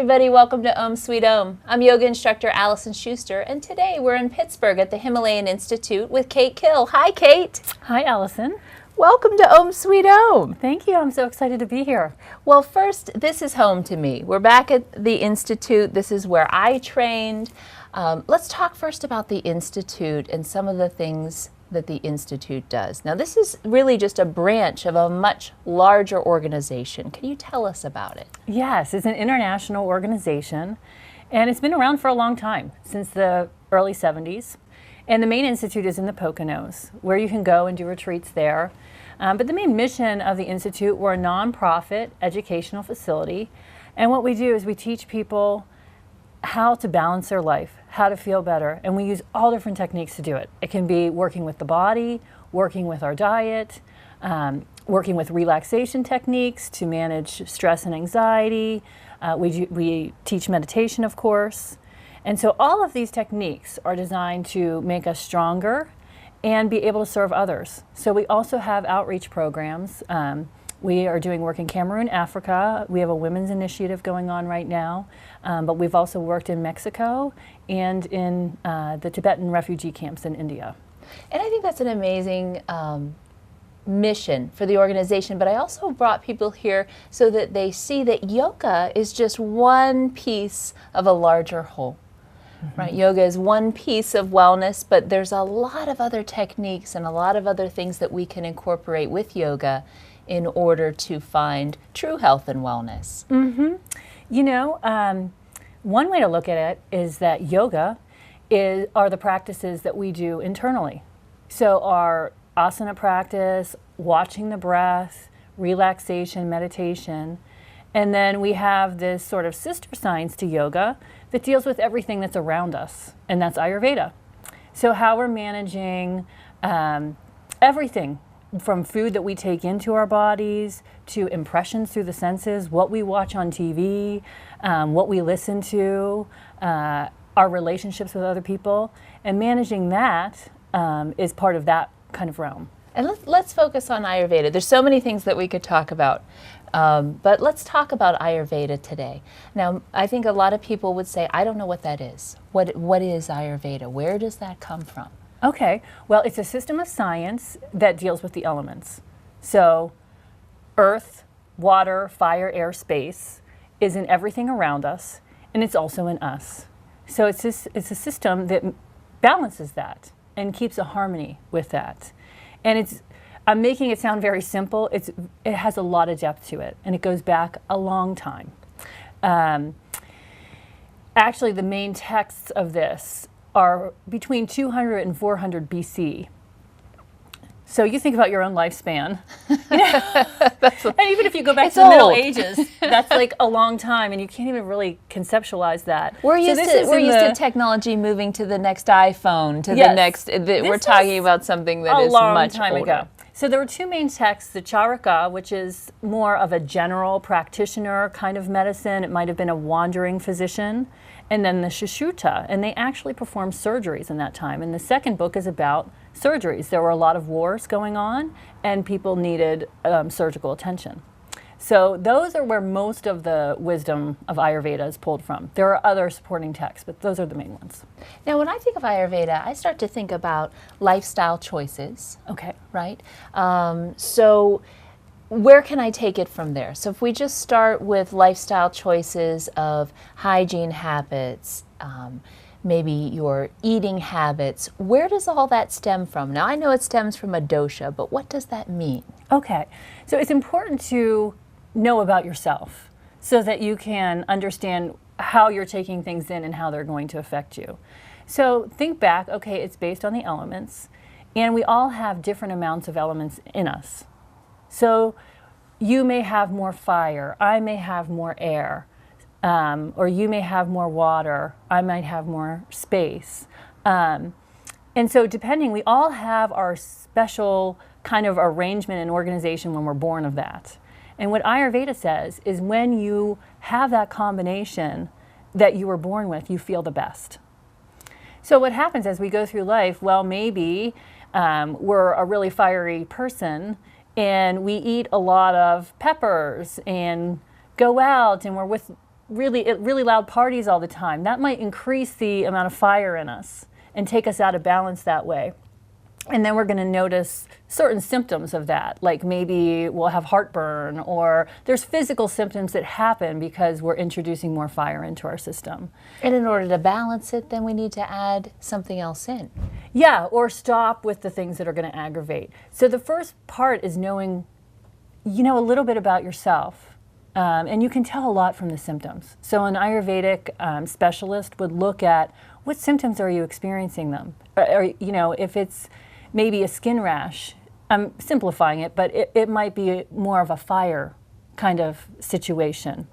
everybody, welcome to Om Sweet Om. I'm yoga instructor Alison Schuster, and today we're in Pittsburgh at the Himalayan Institute with Kate Kill. Hi, Kate. Hi, Alison. Welcome to Om Sweet Om. Thank you. I'm so excited to be here. Well, first, this is home to me. We're back at the Institute. This is where I trained. Let's talk first about the Institute and some of the things that the Institute does. Now, this is really just a branch of a much larger organization. Can you tell us about it? Yes, it's an international organization, and it's been around for a long time, since the early 70s. And the main institute is in the Poconos, where you can go and do retreats there. But the main mission of the Institute, we're a nonprofit educational facility. And what we do is we teach people how to balance their life, how to feel better. And we use all different techniques to do it. It can be working with the body, working with our diet, working with relaxation techniques to manage stress and anxiety. We teach meditation, of course. And so all of these techniques are designed to make us stronger and be able to serve others. So we also have outreach programs. We are doing work in Cameroon, Africa. We have a women's initiative going on right now, but we've also worked in Mexico and in the Tibetan refugee camps in India. And I think that's an amazing mission for the organization, but I also brought people here so that they see that yoga is just one piece of a larger whole. Right, yoga is one piece of wellness, but there's a lot of other techniques and a lot of other things that we can incorporate with yoga in order to find true health and wellness. You know, one way to look at it is that yoga are the practices that we do internally. So our asana practice, watching the breath, relaxation, meditation, and then we have this sort of sister science to yoga that deals with everything that's around us, and that's Ayurveda. So how we're managing everything from food that we take into our bodies to impressions through the senses, what we watch on TV, what we listen to, our relationships with other people, and managing that is part of that kind of realm. And let's focus on Ayurveda. There's so many things that we could talk about, but let's talk about Ayurveda today. Now, I think a lot of people would say, I don't know what that is. What is Ayurveda? Where does that come from? Okay, well, it's a system of science that deals with the elements. So earth, water, fire, air, space is in everything around us, and it's also in us. So it's a system that balances that and keeps a harmony with that. And I'm making it sound very simple. It has a lot of depth to it, and it goes back a long time. Actually, the main texts of this are between 200 and 400 BC. So you think about your own lifespan. And even if you go back to the Middle Ages, that's like a long time, and you can't even really conceptualize that. We're used to technology moving to the next iPhone, to the next. We're talking about something that is much older. A long time ago. So there were two main texts: the Charaka, which is more of a general practitioner kind of medicine. It might have been a wandering physician. And then the Sushruta, and they actually performed surgeries in that time. And the second book is about surgeries. There were a lot of wars going on, and people needed surgical attention. So those are where most of the wisdom of Ayurveda is pulled from. There are other supporting texts, but those are the main ones. Now, when I think of Ayurveda, I start to think about lifestyle choices. Okay. Right? So where can I take it from there? So if we just start with lifestyle choices of hygiene habits, maybe your eating habits, where does all that stem from? Now, I know it stems from a dosha, but what does that mean? Okay, so it's important to know about yourself so that you can understand how you're taking things in and how they're going to affect you. So think back, okay, it's based on the elements, and we all have different amounts of elements in us. So you may have more fire, I may have more air, or you may have more water, I might have more space. And so depending, we all have our special kind of arrangement and organization when we're born of that. And what Ayurveda says is when you have that combination that you were born with, you feel the best. So what happens as we go through life, well, maybe we're a really fiery person and we eat a lot of peppers and go out and we're with really loud parties all the time, that might increase the amount of fire in us and take us out of balance that way. And then we're going to notice certain symptoms of that, like maybe we'll have heartburn, or there's physical symptoms that happen because we're introducing more fire into our system. And in order to balance it, then we need to add something else in. Yeah, or stop with the things that are going to aggravate. So the first part is knowing, a little bit about yourself. And you can tell a lot from the symptoms. So an Ayurvedic specialist would look at what symptoms are you experiencing them. Or if it's maybe a skin rash, I'm simplifying it, but it might be more of a fire kind of situation.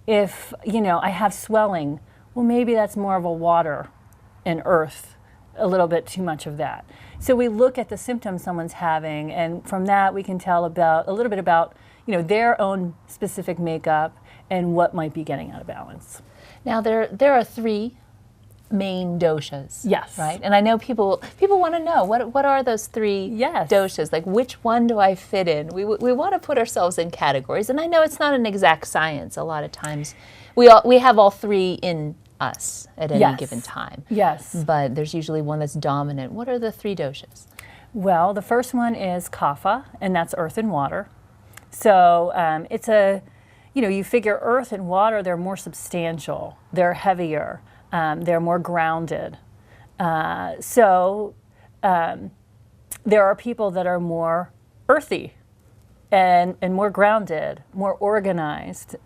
If, I have swelling, well, maybe that's more of a water and earth, a little bit too much of that. So we look at the symptoms someone's having, and from that we can tell a little bit about, their own specific makeup and what might be getting out of balance. Now, there are 3 main doshas. Yes. Right? And I know people want to know, what are those 3 doshas? Like, which one do I fit in? We want to put ourselves in categories, and I know it's not an exact science. A lot of times we have all 3 in us at any given time. Yes. But there's usually one that's dominant. What are the 3 doshas? Well, the first one is kapha, and that's earth and water. So it's you figure earth and water, they're more substantial, they're heavier. They're more grounded. So there are people that are more earthy and more grounded, more organized.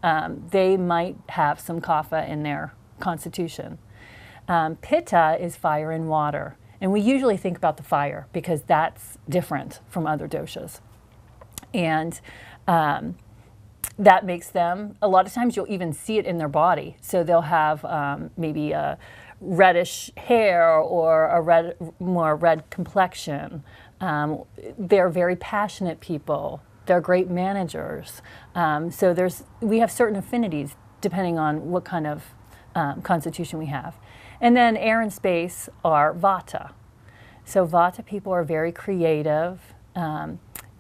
They might have some kapha in their constitution. Pitta is fire and water. And we usually think about the fire because that's different from other doshas. And that makes them, a lot of times you'll even see it in their body. So they'll have maybe a reddish hair or a more red complexion. They're very passionate people. They're great managers. So we have certain affinities depending on what kind of constitution we have. And then air and space are vata. So vata people are very creative.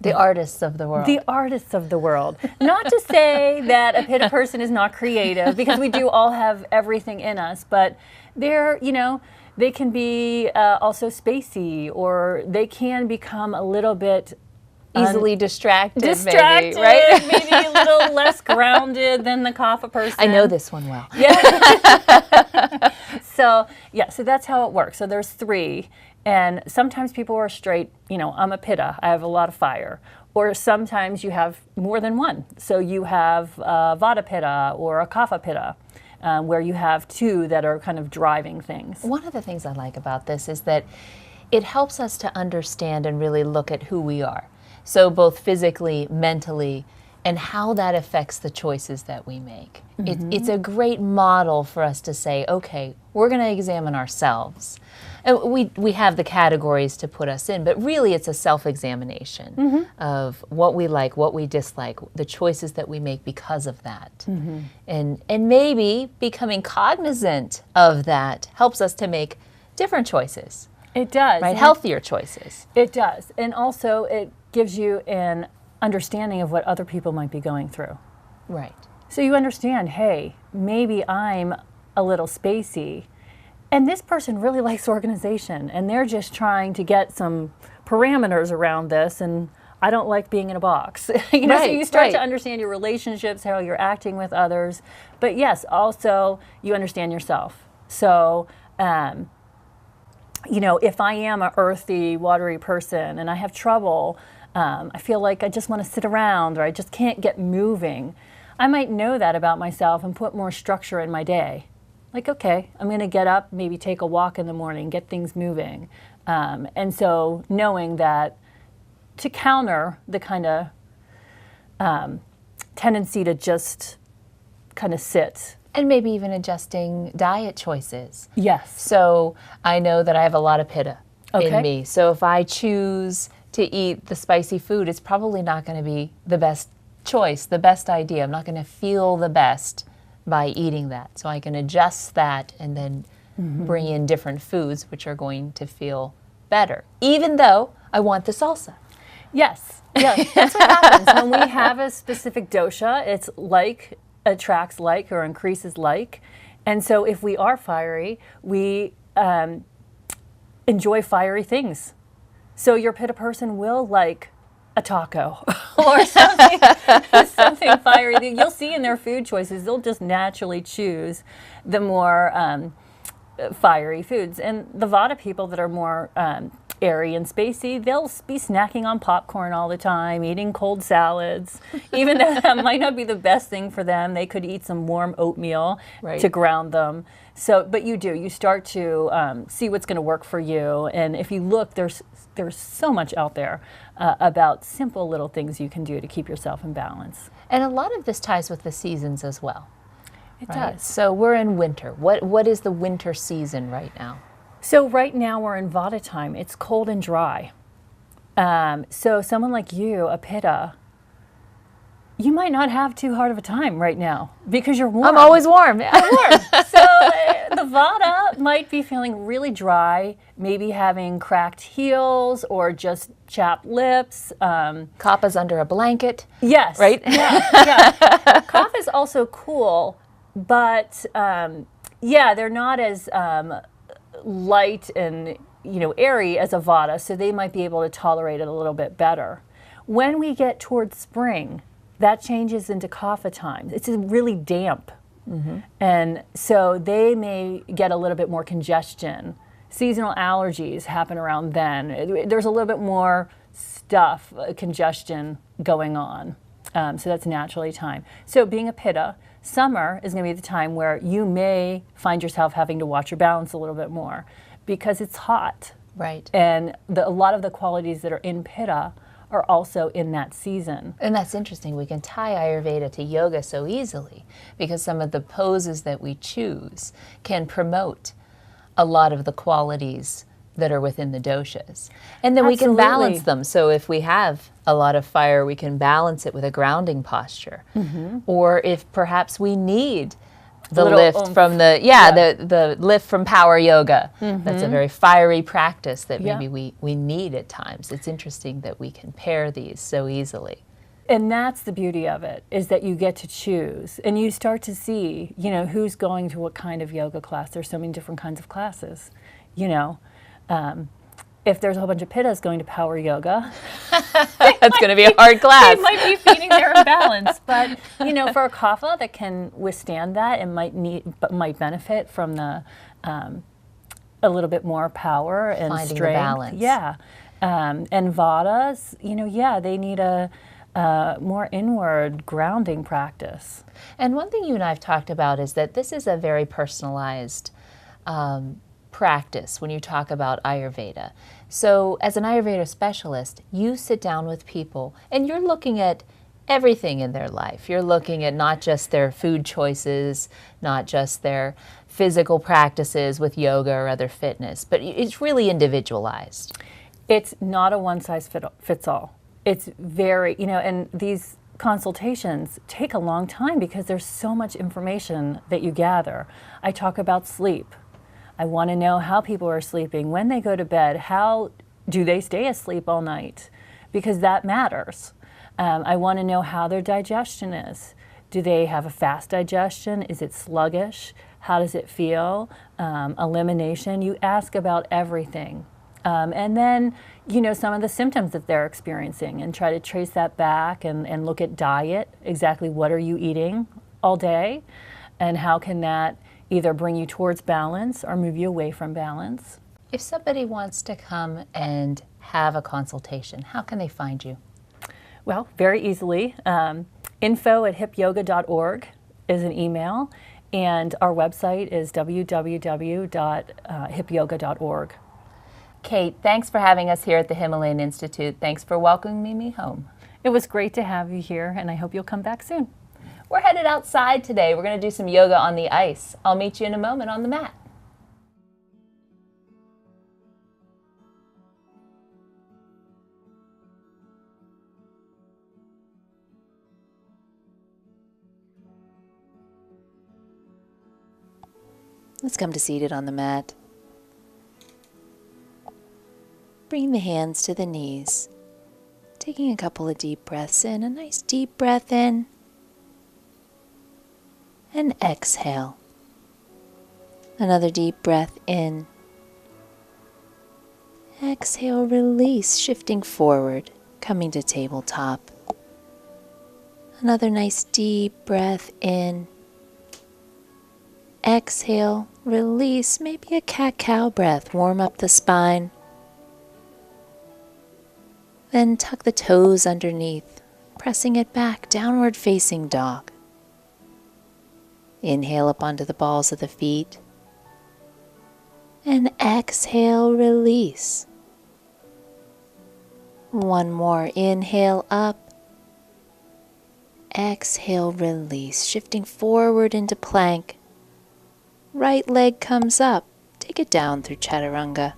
The artists of the world. The artists of the world. Not to say that a Pitta person is not creative, because we do all have everything in us, but they can be also spacey, or they can become a little bit easily distracted, maybe, right? Maybe a little less grounded than the kapha person. I know this one well. Yeah. So that's how it works. So there's 3. And sometimes people are straight, I'm a pitta, I have a lot of fire. Or sometimes you have more than one. So you have vata pitta or a kapha pitta, where you have 2 that are kind of driving things. One of the things I like about this is that it helps us to understand and really look at who we are. So both physically, mentally, and how that affects the choices that we make. Mm-hmm. It's a great model for us to say, okay, we're going to examine ourselves. And we have the categories to put us in, but really it's a self-examination of what we like, what we dislike, the choices that we make because of that. Mm-hmm. And maybe becoming cognizant of that helps us to make different choices. It does. Right? Healthier choices. It does. And also it gives you an understanding of what other people might be going through. Right. So you understand, hey, maybe I'm a little spacey, and this person really likes organization, and they're just trying to get some parameters around this, and I don't like being in a box. So you start to understand your relationships, how you're acting with others. But yes, also you understand yourself. So, if I am an earthy, watery person and I have trouble, I feel like I just want to sit around, or I just can't get moving, I might know that about myself and put more structure in my day. Like, okay, I'm going to get up, maybe take a walk in the morning, get things moving. And so knowing that to counter the kind of tendency to just kind of sit. And maybe even adjusting diet choices. Yes. So I know that I have a lot of pitta in me. So if I choose to eat the spicy food, it's probably not going to be the best choice, the best idea. I'm not going to feel the best by eating that. So I can adjust that and then bring in different foods which are going to feel better, even though I want the salsa. Yes, that's what happens. When we have a specific dosha, it's like attracts like or increases like. And so if we are fiery, we enjoy fiery things. So your Pitta person will like a taco or something fiery. You'll see in their food choices, they'll just naturally choose the more fiery foods. And the Vata people that are more airy and spacey, they'll be snacking on popcorn all the time, eating cold salads. Even though that might not be the best thing for them, they could eat some warm oatmeal to ground them. So, but you start to see what's going to work for you. And if you look, there's so much out there about simple little things you can do to keep yourself in balance. And a lot of this ties with the seasons as well. It does. So we're in winter. What is the winter season right now? So right now we're in Vata time. It's cold and dry. So someone like you, a Pitta, you might not have too hard of a time right now because you're warm. I'm always warm. I'm warm. So the Vata might be feeling really dry, maybe having cracked heels or just chapped lips. Kapha's under a blanket. Yes. Right? Yeah. Kapha is also cool, but they're not as light and airy as a Vata, so they might be able to tolerate it a little bit better. When we get towards spring, that changes into Kapha time. It's really damp, and so they may get a little bit more congestion. Seasonal allergies happen around then. There's a little bit more stuff, congestion going on, so that's naturally time. So being a Pitta, summer is going to be the time where you may find yourself having to watch your balance a little bit more because it's hot. Right. And a lot of the qualities that are in Pitta are also in that season. And that's interesting. We can tie Ayurveda to yoga so easily because some of the poses that we choose can promote a lot of the qualities that are within the doshas. And then we can balance them. So if we have a lot of fire, we can balance it with a grounding posture. Or if perhaps we need the lift from the lift from power yoga. That's a very fiery practice that maybe we need at times. It's interesting that we can pair these so easily. And that's the beauty of it, is that you get to choose. And you start to see, who's going to what kind of yoga class. There's so many different kinds of classes, if there's a whole bunch of Pittas going to power yoga, that's going to be a hard class. They might be feeling their imbalance. But, for a Kapha that can withstand that and might benefit from the a little bit more power and finding strength. The balance. Yeah. And Vatas, they need a more inward grounding practice. And one thing you and I have talked about is that this is a very personalized practice when you talk about Ayurveda. So as an Ayurveda specialist, you sit down with people and you're looking at everything in their life. You're looking at not just their food choices, not just their physical practices with yoga or other fitness, but it's really individualized. It's not a one-size-fits-all. It's very, and these consultations take a long time because there's so much information that you gather. I talk about sleep. I want to know how people are sleeping, when they go to bed, how do they stay asleep all night, because that matters. I want to know how their digestion is. Do they have a fast digestion? Is it sluggish? How does it feel? Elimination. You ask about everything. And then, some of the symptoms that they're experiencing and try to trace that back and look at diet. Exactly what are you eating all day? And how can that either bring you towards balance or move you away from balance? If somebody wants to come and have a consultation, how can they find you? Well, very easily. info@hipyoga.org is an email, and our website is www.hipyoga.org. Kate, thanks for having us here at the Himalayan Institute. Thanks for welcoming me home. It was great to have you here, and I hope you'll come back soon. We're headed outside today. We're going to do some yoga on the ice. I'll meet you in a moment on the mat. Let's come to seated on the mat. Bring the hands to the knees. Taking a couple of deep breaths in, a nice deep breath in. and exhale. Another deep breath in. Exhale, release, shifting forward, coming to tabletop. Another nice deep breath in. Exhale, release, maybe a cat-cow breath, warm up the spine. Then tuck the toes underneath, pressing it back, downward facing dog. Inhale up onto the balls of the feet. And exhale, release. One more, inhale up. Exhale, release, shifting forward into plank. Right leg comes up, take it down through chaturanga.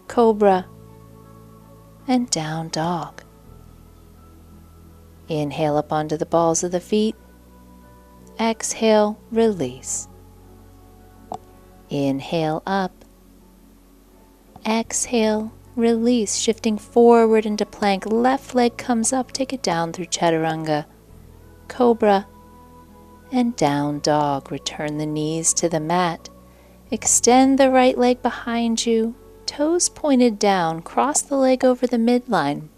Cobra. And down dog. Inhale up onto the balls of the feet. Exhale, release. Inhale up. Exhale, release, shifting forward into plank. Left leg comes up, take it down through chaturanga. Cobra. And down dog. Return the knees to the mat. Extend the right leg behind you. Toes pointed down. Cross the leg over the midline,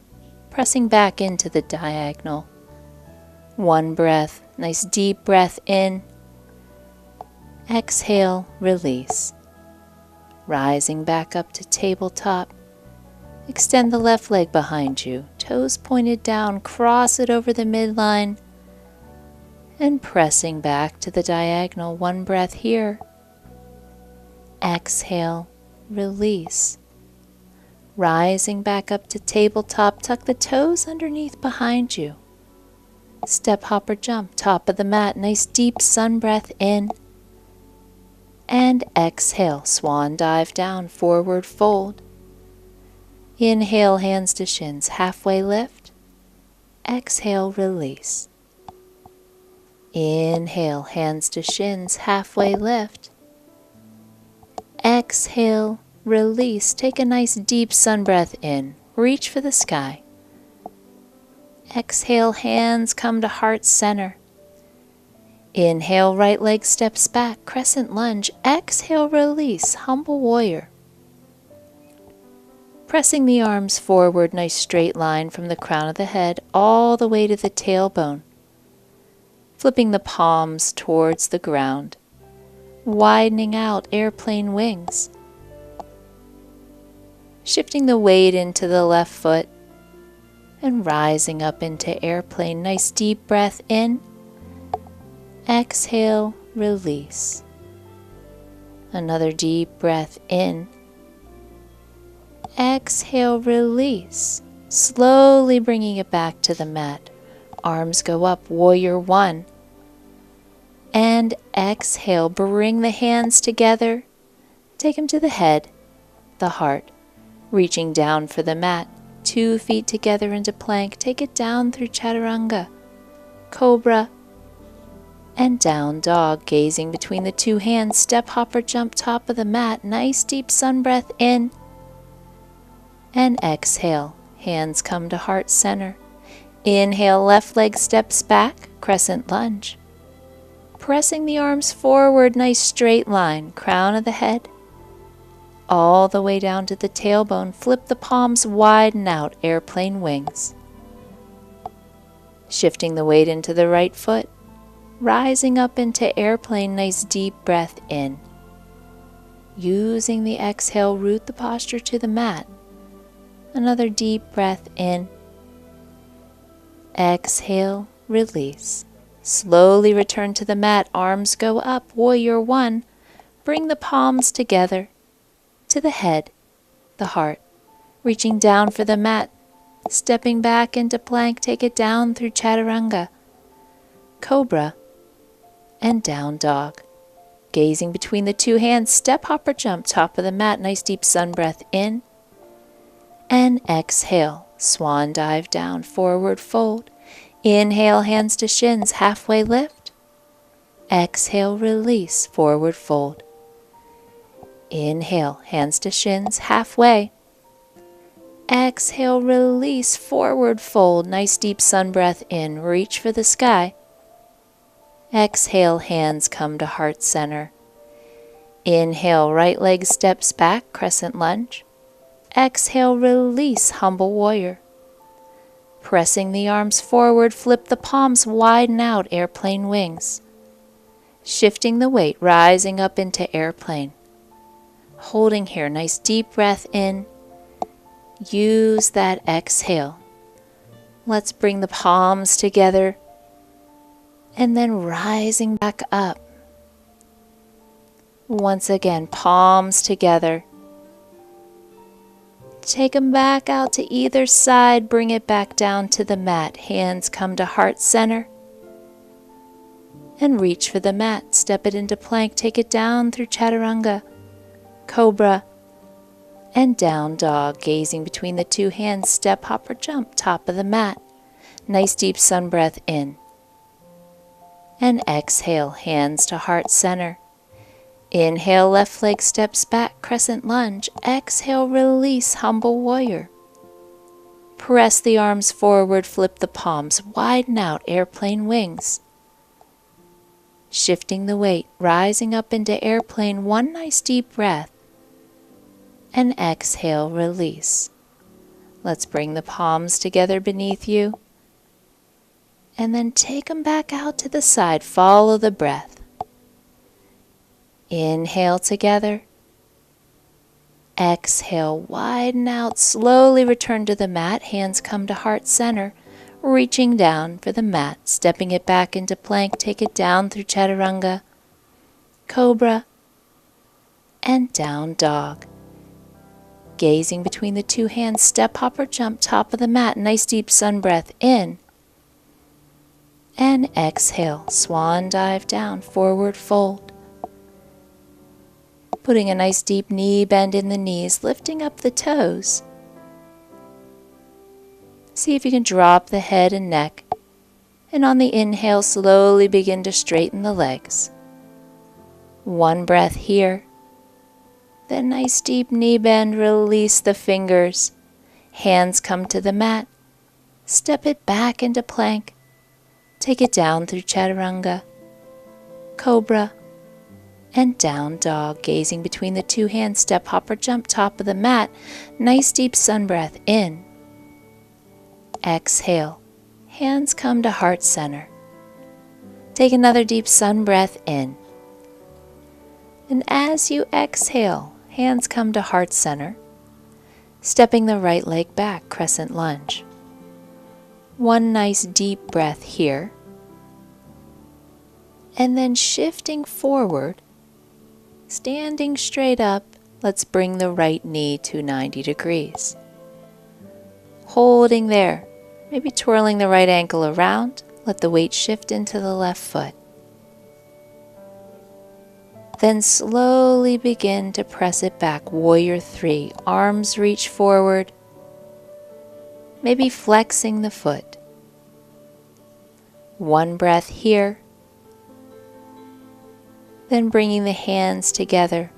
pressing back into the diagonal. One breath. Nice deep breath in. Exhale, release. Rising back up to tabletop. Extend the left leg behind you. Toes pointed down. Cross it over the midline. And pressing back to the diagonal. One breath here. Exhale, release. Rising back up to tabletop, tuck the toes underneath behind you. Step, hop, or jump, top of the mat. Nice deep sun breath in. And exhale, swan dive down, forward fold. Inhale, hands to shins, halfway lift. Exhale, release. Inhale, hands to shins, halfway lift. Exhale, release. Take a nice deep sun breath in. Reach for the sky. Exhale, hands come to heart center. Inhale, right leg steps back, crescent lunge. Exhale, release, humble warrior. Pressing the arms forward, nice straight line from the crown of the head all the way to the tailbone. Flipping the palms towards the ground. Widening out, airplane wings. Shifting the weight into the left foot and rising up into airplane. Nice deep breath in. Exhale, release. Another deep breath in. Exhale, release. Slowly bringing it back to the mat. Arms go up, warrior one. And exhale, bring the hands together. Take them to the head, the heart. Reaching down for the mat. 2 feet together into plank. Take it down through chaturanga. Cobra. And down dog, gazing between the 2 hands. Step, hop, or jump, top of the mat. Nice deep sun breath in. And exhale, hands come to heart center. Inhale, left leg steps back, crescent lunge. Pressing the arms forward, nice straight line, crown of the head. All the way down to the tailbone, flip the palms, widen out, airplane wings. Shifting the weight into the right foot, rising up into airplane, nice deep breath in. Using the exhale, root the posture to the mat. Another deep breath in. Exhale, release. Slowly return to the mat, arms go up, warrior one. Bring the palms together to the head, the heart. Reaching down for the mat, stepping back into plank, take it down through chaturanga. Cobra and down dog. Gazing between the 2 hands, step, hop, or jump, top of the mat. Nice deep sun breath in. And exhale, swan dive down, forward fold. Inhale, hands to shins, halfway lift. Exhale, release, forward fold. Inhale, hands to shins, halfway. Exhale, release, forward fold. Nice deep sun breath in. Reach for the sky. Exhale, hands come to heart center. Inhale, right leg steps back, crescent lunge. Exhale, release, humble warrior. Pressing the arms forward, flip the palms, widen out, airplane wings. Shifting the weight, rising up into airplane. Holding here, nice deep breath in. Use that exhale. Let's bring the palms together and then rising back up. Once again, palms together. Take them back out to either side, bring it back down to the mat. Hands come to heart center. And reach for the mat. Step it into plank, take it down through chaturanga, cobra, and down dog. Gazing between the two hands, step, hop, or jump, top of the mat. Nice deep sun breath in. And exhale, hands to heart center. Inhale, left leg steps back, crescent lunge. Exhale, release, humble warrior. Press the arms forward, flip the palms, widen out, airplane wings. Shifting the weight, rising up into airplane, one nice deep breath. And exhale, release. Let's bring the palms together beneath you. And then take them back out to the side, follow the breath. Inhale together. Exhale, widen out, slowly return to the mat. Hands come to heart center, reaching down for the mat, stepping it back into plank, take it down through chaturanga, cobra, and down dog. Gazing between the two hands, step, hop, or jump, top of the mat. Nice deep sun breath in. And exhale, swan dive down, forward fold. Putting a nice deep knee bend in the knees, lifting up the toes. See if you can drop the head and neck. And on the inhale, slowly begin to straighten the legs. One breath here. Then nice deep knee bend, release the fingers. Hands come to the mat. Step it back into plank. Take it down through chaturanga, cobra, and down dog. Gazing between the two hands, step, hop, or jump, top of the mat. Nice deep sun breath in. Exhale, hands come to heart center. Take another deep sun breath in. And as you exhale, hands come to heart center. Stepping the right leg back, crescent lunge. One nice deep breath here. And then shifting forward, standing straight up, let's bring the right knee to 90 degrees. Holding there, maybe twirling the right ankle around, let the weight shift into the left foot. Then slowly begin to press it back, warrior three, arms reach forward, maybe flexing the foot. One breath here. Then bringing the hands together.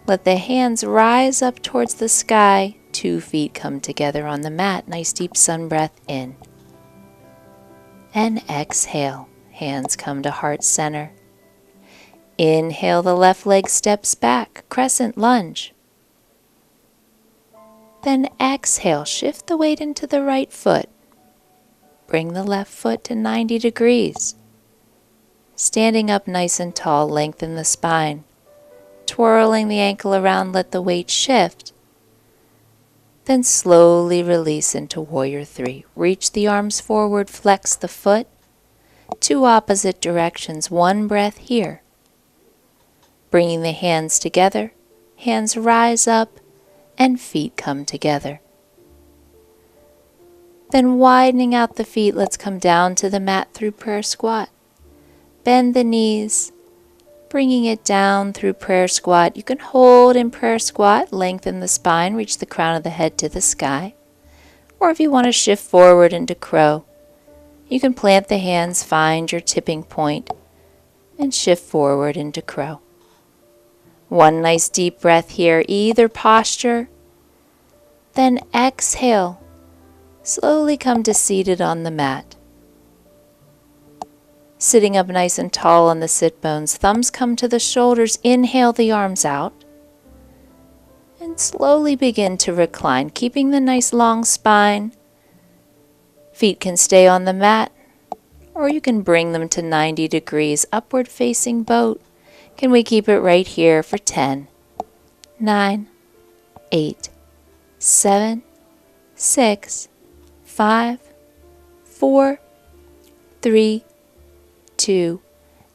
Let the hands rise up towards the sky. 2 feet come together on the mat. Nice deep sun breath in. And exhale. Hands come to heart center. Inhale, the left leg steps back. Crescent lunge. Then exhale. Shift the weight into the right foot. Bring the left foot to 90 degrees. Standing up nice and tall, lengthen the spine. Twirling the ankle around, let the weight shift. Then slowly release into warrior three. Reach the arms forward, flex the foot. 2 opposite directions, 1 breath here. Bringing the hands together, hands rise up, and feet come together. Then widening out the feet, let's come down to the mat through prayer squat. Bend the knees, bringing it down through prayer squat. You can hold in prayer squat, lengthen the spine, reach the crown of the head to the sky. Or if you want to shift forward into crow, you can plant the hands, find your tipping point, and shift forward into crow. One nice deep breath here, either posture. Then exhale, slowly come to seated on the mat. Sitting up nice and tall on the sit bones, thumbs come to the shoulders, inhale the arms out. And slowly begin to recline, keeping the nice long spine. Feet can stay on the mat, or you can bring them to 90 degrees, upward facing boat. Can we keep it right here for 10, 9, 8, 7, 6, 5, 4, 3, 2,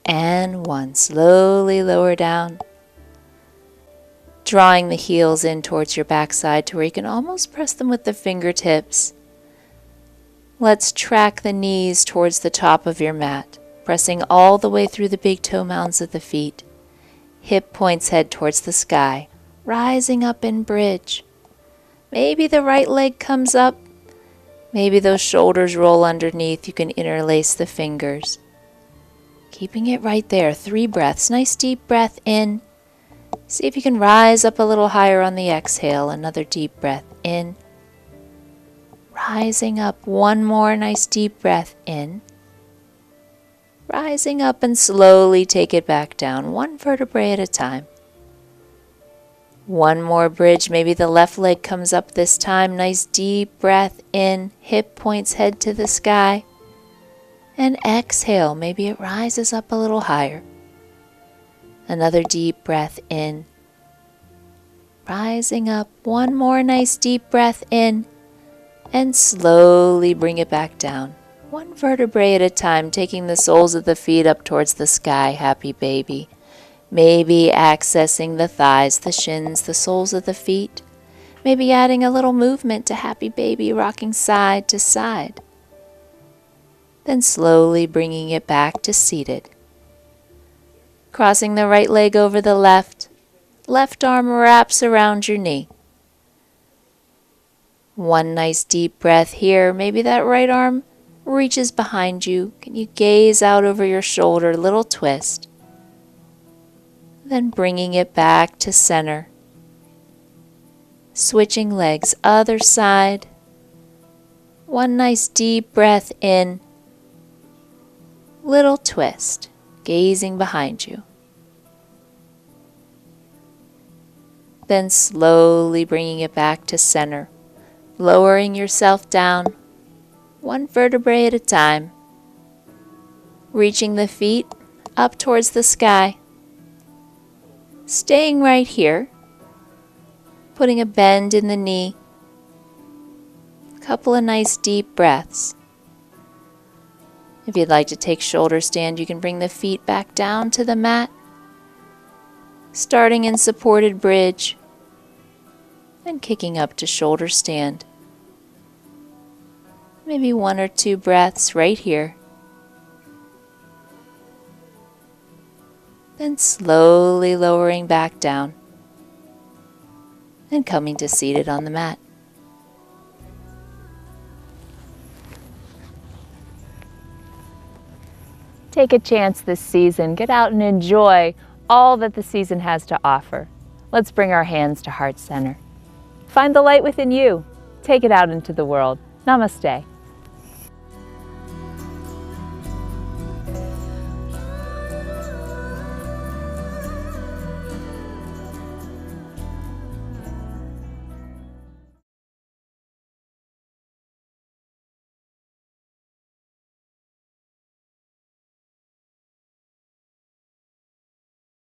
and 1. Slowly lower down, drawing the heels in towards your backside to where you can almost press them with the fingertips. Let's track the knees towards the top of your mat, pressing all the way through the big toe mounds of the feet. Hip points head towards the sky, rising up in bridge. Maybe the right leg comes up. Maybe those shoulders roll underneath. You can interlace the fingers. Keeping it right there. 3 breaths. Nice deep breath in. See if you can rise up a little higher on the exhale. Another deep breath in. Rising up. One more nice deep breath in. Rising up and slowly take it back down. 1 vertebrae at a time. One more bridge. Maybe the left leg comes up this time. Nice deep breath in. Hip points head to the sky. And exhale. Maybe it rises up a little higher. Another deep breath in. Rising up. One more nice deep breath in. And slowly bring it back down. 1 vertebrae at a time, taking the soles of the feet up towards the sky. Happy baby. Maybe accessing the thighs, the shins, the soles of the feet. Maybe adding a little movement to happy baby, rocking side to side. Then slowly bringing it back to seated. Crossing the right leg over the left. Left arm wraps around your knee. 1 nice deep breath here. Maybe that right arm reaches behind you. Can you gaze out over your shoulder? Little twist. Then bringing it back to center. Switching legs, other side. 1 nice deep breath in. Little twist, gazing behind you. Then slowly bringing it back to center, lowering yourself down, 1 vertebrae at a time. Reaching the feet up towards the sky. Staying right here, putting a bend in the knee. A couple of nice deep breaths. If you'd like to take shoulder stand, you can bring the feet back down to the mat, starting in supported bridge and kicking up to shoulder stand. Maybe 1 or 2 breaths right here. Then slowly lowering back down and coming to seated on the mat. Take a chance this season. Get out and enjoy all that the season has to offer. Let's bring our hands to heart center. Find the light within you. Take it out into the world. Namaste.